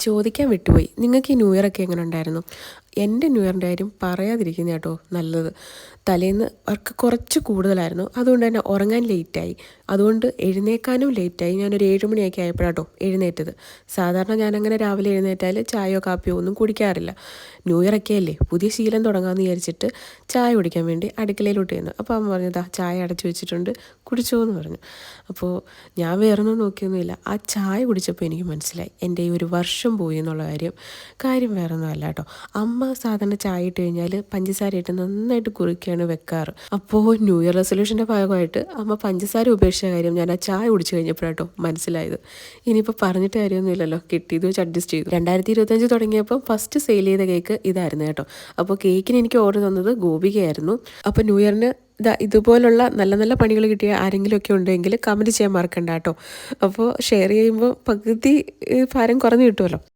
ചോദിക്കാൻ വിട്ടുപോയി. നിങ്ങൾക്ക് ഈ ന്യൂ ഇയർ ഒക്കെ എങ്ങനെ ഉണ്ടായിരുന്നു? എൻ്റെ ന്യൂ ഇയറിൻ്റെ കാര്യം പറയാതിരിക്കുന്ന കേട്ടോ നല്ലത്. തലേന്ന് വർക്ക് കുറച്ച് കൂടുതലായിരുന്നു. അതുകൊണ്ട് തന്നെ ഉറങ്ങാൻ ലേറ്റായി. അതുകൊണ്ട് എഴുന്നേൽക്കാനും ലേറ്റായി. ഞാനൊരു 7 മണിയൊക്കെ ആയപ്പോഴാട്ടോ എഴുന്നേറ്റത്. സാധാരണ ഞാനങ്ങനെ രാവിലെ എഴുന്നേറ്റാൽ ചായയോ കാപ്പിയോ ഒന്നും കുടിക്കാറില്ല. ന്യൂ ഇയർ ഒക്കെ അല്ലേ, പുതിയ ശീലം തുടങ്ങാമെന്ന് വിചാരിച്ചിട്ട് ചായ കുടിക്കാൻ വേണ്ടി അടുക്കളയിലോട്ട് ചെന്നു. അപ്പോൾ അമ്മ പറഞ്ഞതാ ചായ അടച്ചു വെച്ചിട്ടുണ്ട്, കുടിച്ചോ എന്ന് പറഞ്ഞു. അപ്പോൾ ഞാൻ വേറൊന്നും നോക്കിയൊന്നുമില്ല. ആ ചായ കുടിച്ചപ്പോൾ എനിക്ക് മനസ്സിലായി എൻ്റെ ഈ ഒരു വർഷം പോയി എന്നുള്ള കാര്യം വേറെ ഒന്നും അല്ല കേട്ടോ. അമ്മ സാധാരണ ചായ ഇട്ട് കഴിഞ്ഞാൽ പഞ്ചസാര ഇട്ട് നന്നായിട്ട് കുറുക്കിയാണ് വെക്കാറ്. അപ്പോൾ ന്യൂ ഇയർ റെസൊല്യൂഷൻ്റെ ഭാഗമായിട്ട് അമ്മ പഞ്ചസാര ഉപേക്ഷിച്ച കാര്യം ഞാൻ ആ ചായ കുടിച്ച് കഴിഞ്ഞപ്പോഴാട്ടോ മനസ്സിലായത്. ഇനിയിപ്പോൾ പറഞ്ഞിട്ട് കാര്യമൊന്നുമില്ലല്ലോ, കിട്ടിയത് വെച്ച് അഡ്ജസ്റ്റ് ചെയ്തു. 2025 തുടങ്ങിയപ്പോൾ ഫസ്റ്റ് സെയിൽ ചെയ്ത കേക്ക് ഇതായിരുന്നു കേട്ടോ. അപ്പോൾ കേക്കിന് എനിക്ക് ഓർഡർ തന്നത് ഗോപികയായിരുന്നു. അപ്പോൾ ന്യൂ ഇയറിന് ഇതുപോലുള്ള നല്ല നല്ല പണികൾ കിട്ടിയ ആരെങ്കിലുമൊക്കെ ഉണ്ടെങ്കിൽ കമൻറ്റ് ചെയ്യാൻ മറക്കണ്ട കേട്ടോ. അപ്പോൾ ഷെയർ ചെയ്യുമ്പോൾ പകുതി ഭാരം കുറഞ്ഞ് കിട്ടുമല്ലോ.